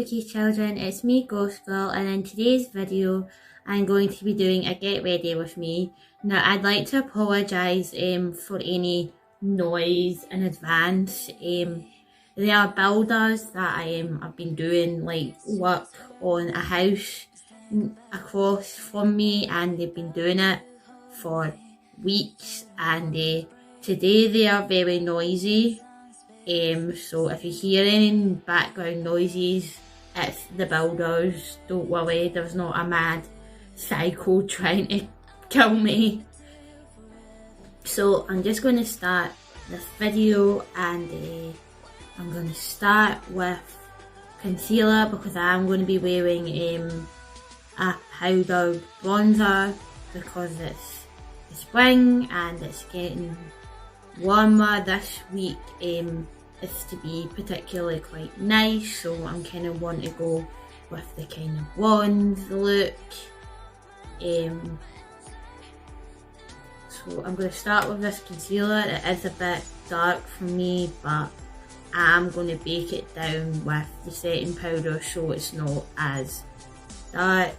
spooky children, it's me Ghost Girl, and in today's video I'm going to be doing a get ready with me. Now I'd like to apologise for any noise in advance. There are builders that I've been doing like work on a house across from me, and they've been doing it for weeks, and today they are very noisy. So if you hear any background noises, it's the builders. Don't worry, there's not a mad psycho trying to kill me. So I'm just going to start this video, and I'm going to start with concealer because I'm going to be wearing a powder bronzer because it's spring and it's getting warmer this week. It's to be particularly quite nice, so I'm kind of want to go with the kind of bronze look. So I'm going to start with this concealer. It is a bit dark for me, but I'm going to bake it down with the setting powder so it's not as dark.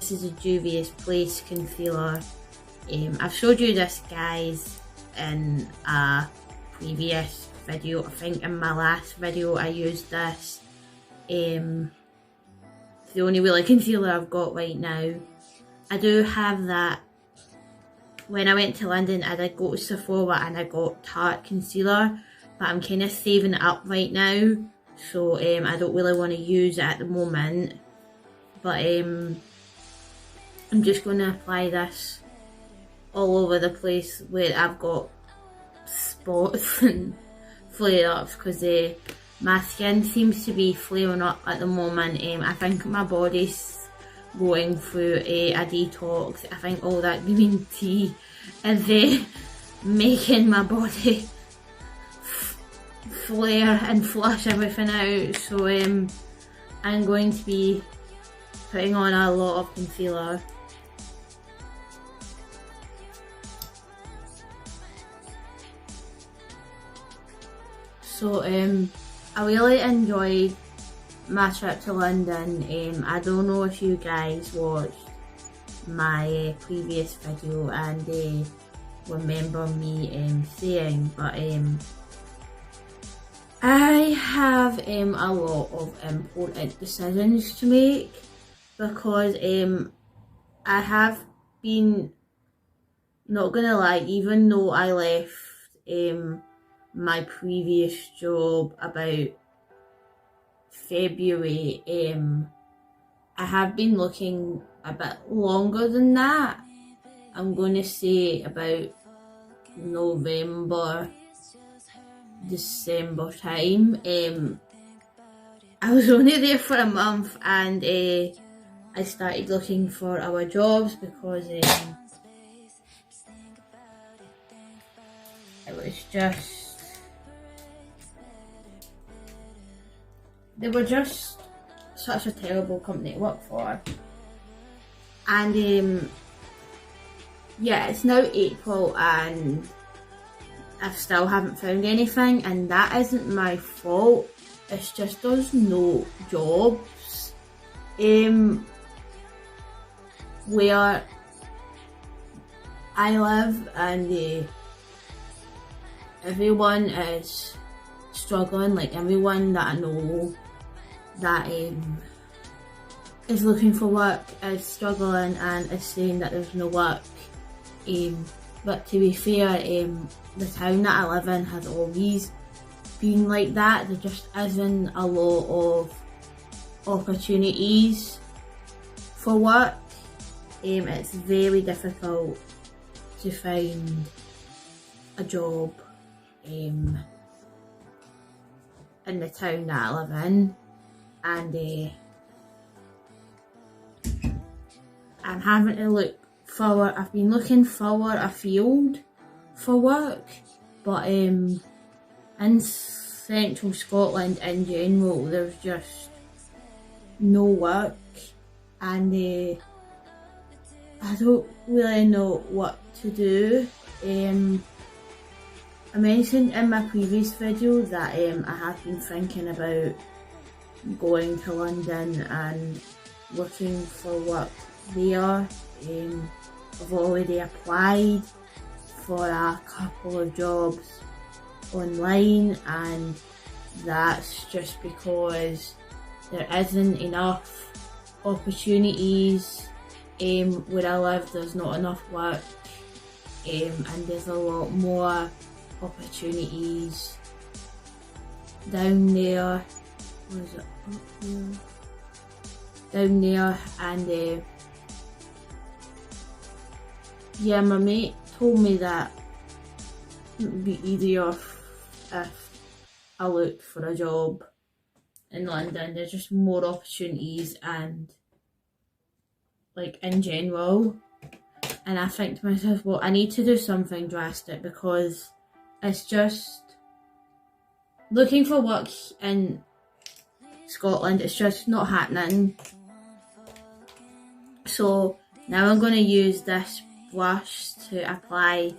This is a Juvia's Place concealer. I've showed you this, guys, in a previous video. I think in my last video I used this. It's the only really concealer I've got right now. I do have that. When I went to London, I did go to Sephora and I got Tarte concealer, but I'm kind of saving it up right now, so I don't really want to use it at the moment. But I'm just going to apply this all over the place where I've got spots and flare-ups, because my skin seems to be flaring up at the moment. I think my body's going through a detox. I think all that green tea is making my body flare and flush everything out. So I'm going to be putting on a lot of concealer. So I really enjoyed my trip to London. I don't know if you guys watched my previous video and remember me saying, but I have a lot of important decisions to make, because I have been, not gonna lie, even though I left my previous job about February, I have been looking a bit longer than that. I'm going to say about November, December time. I was only there for a month, and I started looking for our jobs because it was just, they were just such a terrible company to work for. And yeah, it's now April and I still haven't found anything, and that isn't my fault. It's just there's no jobs where I live, and everyone is struggling. Like, everyone that I know that is looking for work is struggling and is saying that there's no work. But to be fair, the town that I live in has always been like that. There just isn't a lot of opportunities for work. It's very difficult to find a job in the town that I live in, and I'm having to look forward. I've been looking forward afield for work, but in central Scotland in general there's just no work, and I don't really know what to do. I mentioned in my previous video that I have been thinking about going to London and looking for work there. I've already applied for a couple of jobs online, and that's just because there isn't enough opportunities where I live. There's not enough work, and there's a lot more opportunities down there. What is it? Up there. Down there, and yeah, my mate told me that it would be easier if I looked for a job in London. There's just more opportunities and like in general. And I think to myself, well, I need to do something drastic, because it's just looking for work in Scotland, it's just not happening. So now I'm going to use this blush to apply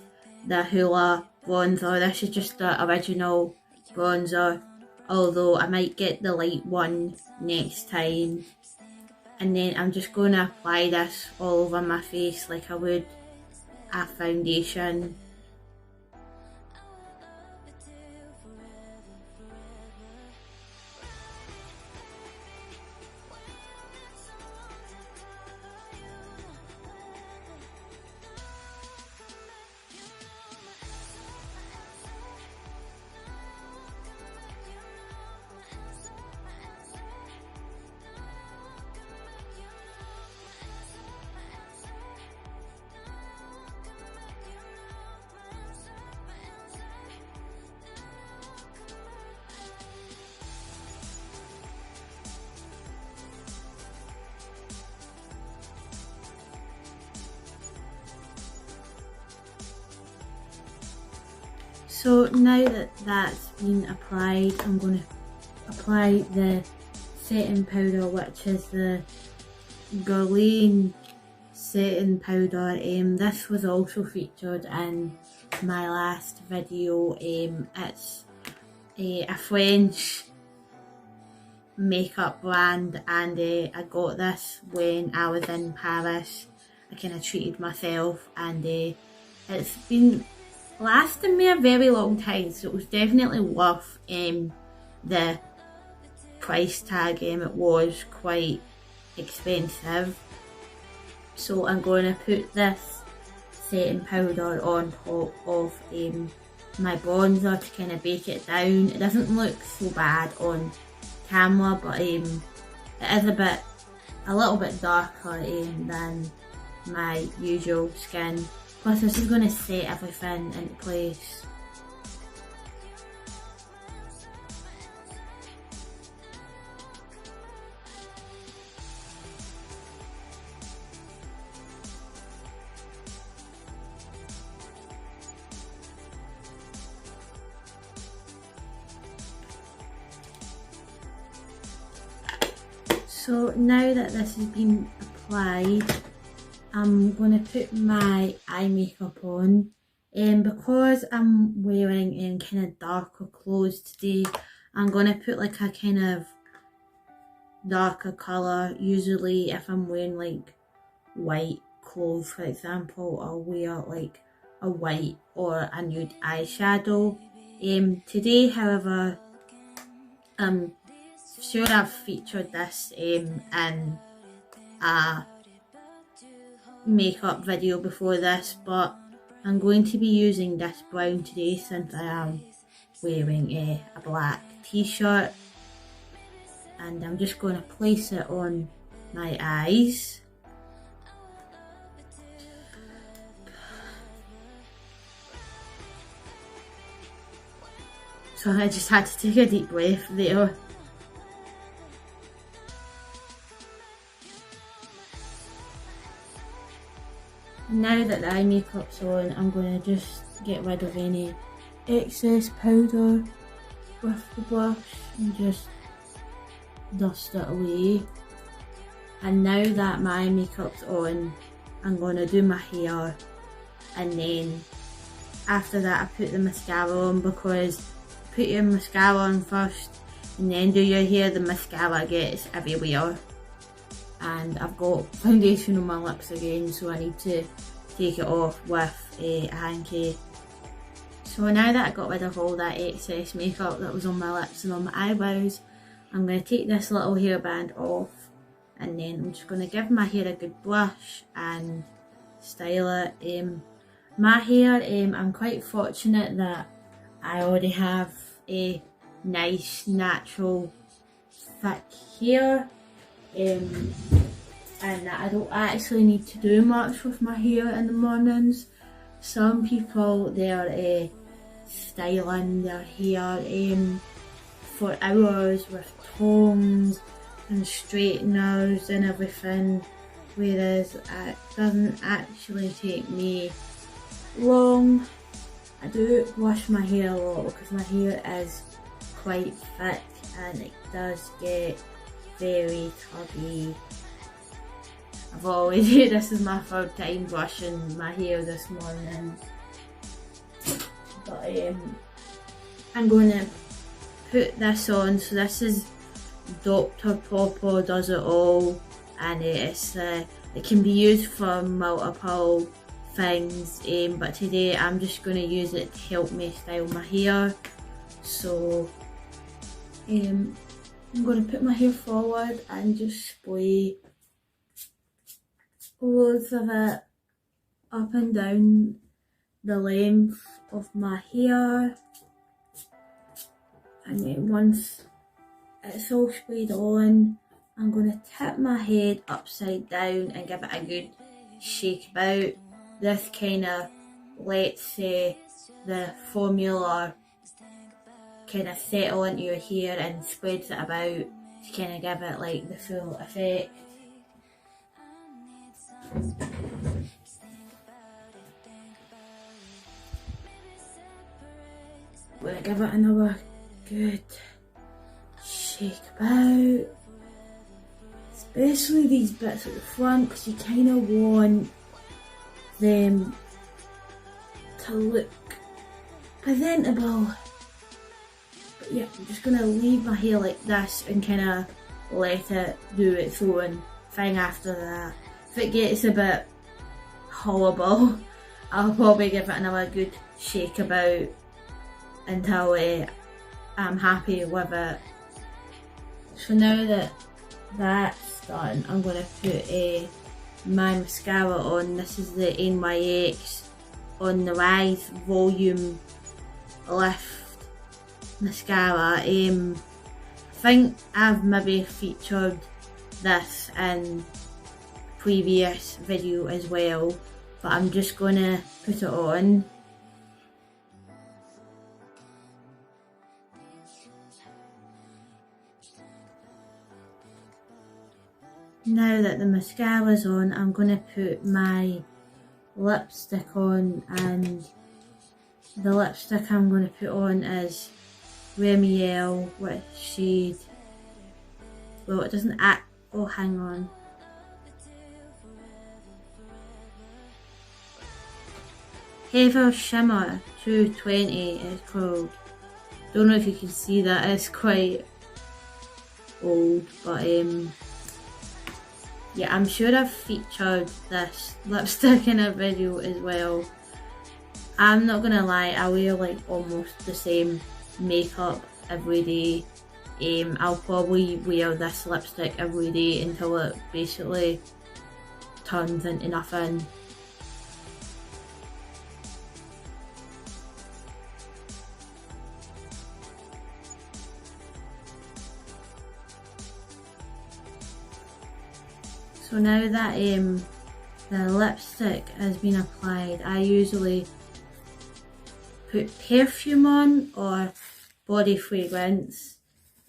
the Hoola bronzer. This is just the original bronzer, although I might get the light one next time. And then I'm just going to apply this all over my face like I would a foundation. So now that that's been applied, I'm going to apply the setting powder, which is the Guerlain setting powder. This was also featured in my last video. It's a French makeup brand, and I got this when I was in Paris. I kind of treated myself, and it's been lasting me a very long time, so it was definitely worth the price tag. It was quite expensive. So I'm going to put this setting powder on top of my bronzer to kind of bake it down. It doesn't look so bad on camera, but it is a little bit darker than my usual skin. Plus this is going to set everything into place. So now that this has been applied, I'm going to put my eye makeup on. Because I'm wearing kind of darker clothes today, I'm going to put like a kind of darker colour. Usually if I'm wearing like white clothes, for example, I'll wear like a white or a nude eyeshadow. Today, however, I'm sure I've featured this in a makeup video before this, but I'm going to be using this brown today since I am wearing a black t-shirt, and I'm just going to place it on my eyes. So I just had to take a deep breath there. Now that the eye makeup's on, I'm going to just get rid of any excess powder with the brush and just dust it away. And now that my eye makeup's on, I'm going to do my hair, and then after that I put the mascara on, because put your mascara on first and then do your hair, the mascara gets everywhere. And I've got foundation on my lips again, so I need to take it off with a hanky. So now that I got rid of all that excess makeup that was on my lips and on my eyebrows, I'm going to take this little hairband off, and then I'm just going to give my hair a good brush and style it. My hair, I'm quite fortunate that I already have a nice natural thick hair, and that I don't actually need to do much with my hair in the mornings. Some people, they're styling their hair for hours with tongs and straighteners and everything, whereas it doesn't actually take me long. I do wash my hair a lot because my hair is quite thick and it does get very tuggy. I've always this is my third time brushing my hair this morning, but I'm going to put this on. So this is Dr. Pawpaw Does It All, and it can be used for multiple things, but today I'm just going to use it to help me style my hair. So I'm going to put my hair forward and just spray loads of it up and down the length of my hair, and then once it's all sprayed on, I'm going to tip my head upside down and give it a good shake about. This kind of lets the formula kind of settle into your hair and spreads it about to kind of give it like the full effect. We're going to give it another good shake about, especially these bits at the front, because you kind of want them to look presentable. But yeah, I'm just going to leave my hair like this and kind of let it do its own thing after that. If it gets a bit horrible, I'll probably give it another good shake about until I'm happy with it. So now that that's done, I'm going to put my mascara on. This is the NYX On The Rise Volume Lift Mascara. I think I've maybe featured this in previous video as well, but I'm just going to put it on. Now that the mascara's on, I'm going to put my lipstick on, and the lipstick I'm going to put on is Remiel with shade, well it doesn't act, oh hang on, Heather Shimmer 220 is called. Don't know if you can see that, it's quite old, but yeah, I'm sure I've featured this lipstick in a video as well. I'm not gonna lie, I wear like almost the same makeup every day. I'll probably wear this lipstick every day until it basically turns into nothing. So now that the lipstick has been applied, I usually put perfume on or body fragrance.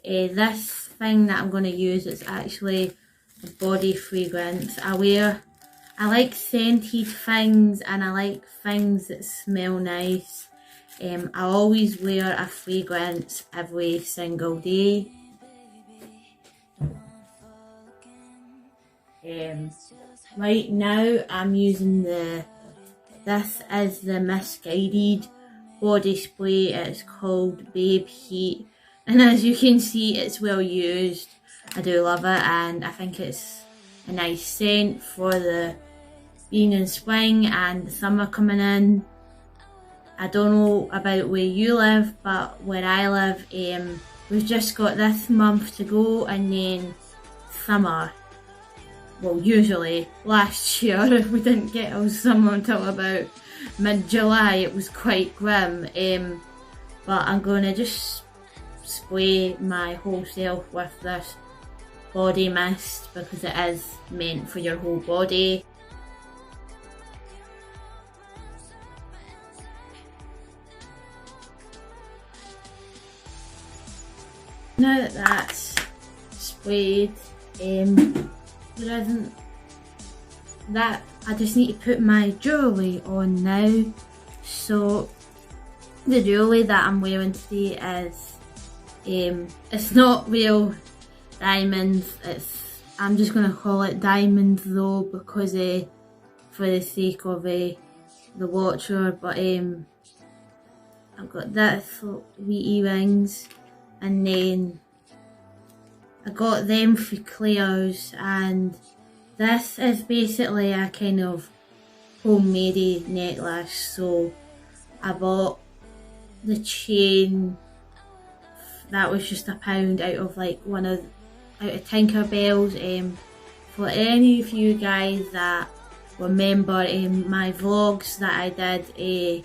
This thing that I'm going to use is actually a body fragrance. I like scented things and I like things that smell nice. I always wear a fragrance every single day. Right now I'm using this is the Missguided body spray. It's called Babe Heat and as you can see, it's well used. I do love it, and I think it's a nice scent for the being in spring and the summer coming in. I don't know about where you live, but where I live, we've just got this month to go and then summer. Well, usually last year we didn't get our summer until about mid-July. It was quite grim, but I'm gonna just spray my whole self with this body mist because it is meant for your whole body. Now that that's sprayed, there isn't that, I just need to put my jewellery on now. So the jewellery that I'm wearing today is, it's not real diamonds, I'm just going to call it diamonds though, because for the sake of the watcher, but I've got this wee earrings, and then I got them for Claire's, and this is basically a kind of homemade necklace. So I bought the chain that was just £1 out of like out of Tinkerbell's. For any of you guys that remember my vlogs that I did,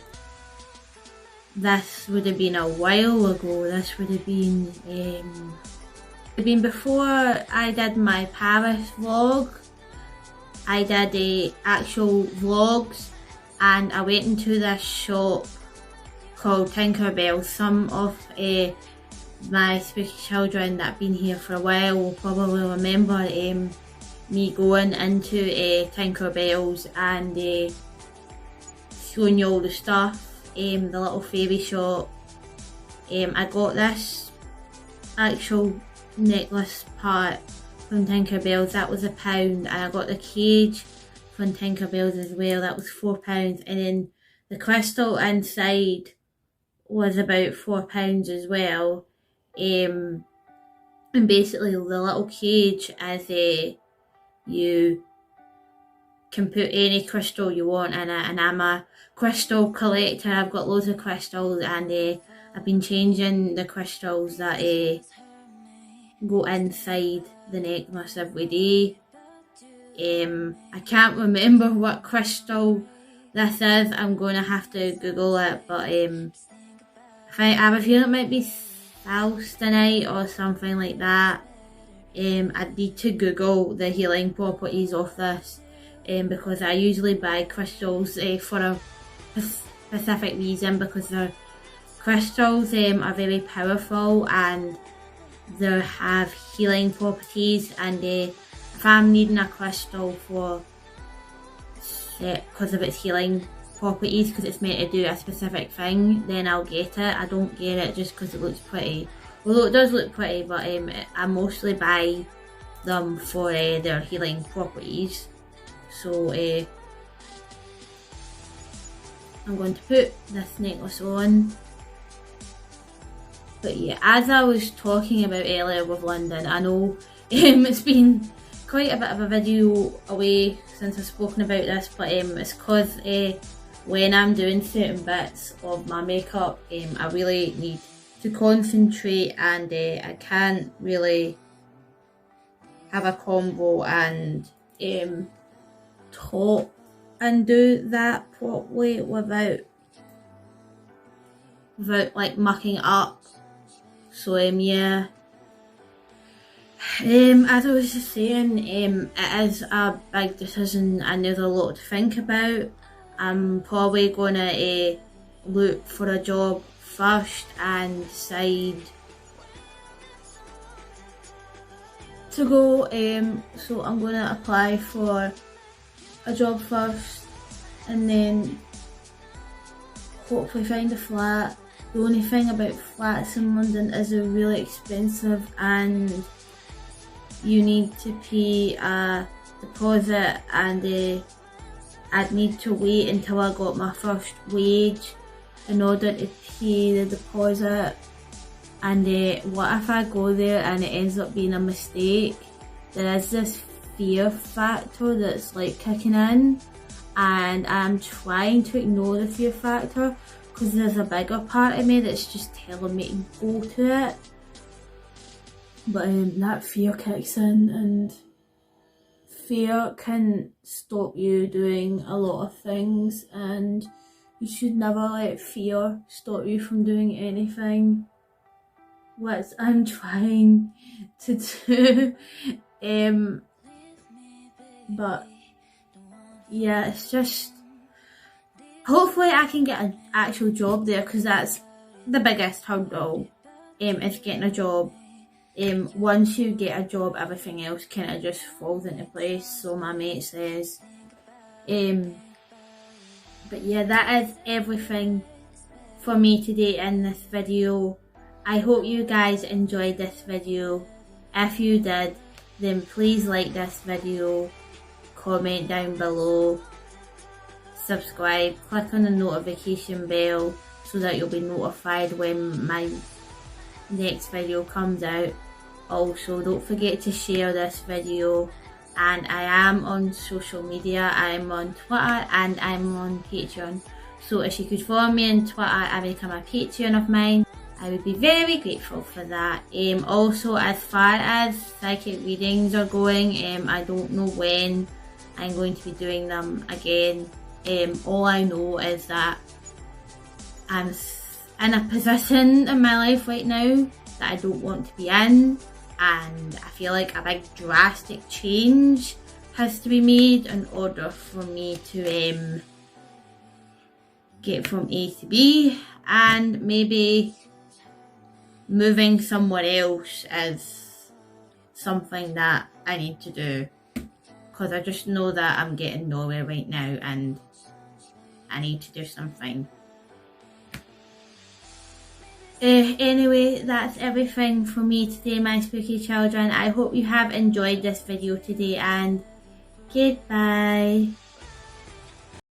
this would have been a while ago. This would have been before I did my Paris vlog. I did actual vlogs, and I went into this shop called Tinkerbell. Some of my spooky children that have been here for a while will probably remember me going into Tinkerbell's and showing you all the stuff, the little fairy shop. I got this actual necklace part from Tinkerbell's, that was £1, and I got the cage from Tinkerbell's as well, that was £4, and then the crystal inside was about £4 as well. And basically the little cage is you can put any crystal you want in it, and I'm a crystal collector. I've got loads of crystals, and I've been changing the crystals that go inside the necklace every day. I can't remember what crystal this is, I'm going to have to Google it, but I have a feeling it might be Alstonite or something like that. I'd need to Google the healing properties of this, because I usually buy crystals for a specific reason, because their crystals are very powerful and they have healing properties, and if I'm needing a crystal for because of its healing properties, because it's meant to do a specific thing, then I'll get it. I don't get it just because it looks pretty, although it does look pretty, but I mostly buy them for their healing properties. So I'm going to put this necklace on. But yeah, as I was talking about earlier with London, I know it's been quite a bit of a video away since I've spoken about this, but it's because when I'm doing certain bits of my makeup, I really need to concentrate, and I can't really have a combo and talk and do that properly without like mucking it up. So yeah, as I was just saying, it is a big decision and there's a lot to think about. I'm probably gonna look for a job first and decide to go. So I'm gonna apply for a job first and then hopefully find a flat. The only thing about flats in London is they're really expensive and you need to pay a deposit, and I'd need to wait until I got my first wage in order to pay the deposit. and what if I go there and it ends up being a mistake? There is this fear factor that's like kicking in, and I'm trying to ignore the fear factor because there's a bigger part of me that's just telling me to go to it. But that fear kicks in, and fear can stop you doing a lot of things, and you should never let fear stop you from doing anything, which I'm trying to do. But yeah, it's just, hopefully I can get an actual job there, because that's the biggest hurdle, is getting a job. Once you get a job, everything else kind of just falls into place, so my mate says. But yeah, that is everything for me today in this video. I hope you guys enjoyed this video. If you did, then please like this video, comment down below, subscribe, click on the notification bell so that you'll be notified when my next video comes out. Also, don't forget to share this video, and I am on social media. I'm on Twitter and I'm on Patreon, so if you could follow me on Twitter and become a Patreon of mine, I would be very grateful for that. Also, as far as psychic readings are going, I don't know when I'm going to be doing them again. All I know is that I'm in a position in my life right now that I don't want to be in, and I feel like a big drastic change has to be made in order for me to get from A to B, and maybe moving somewhere else is something that I need to do, because I just know that I'm getting nowhere right now and I need to do something. Anyway, that's everything for me today, my spooky children. I hope you have enjoyed this video today, and goodbye.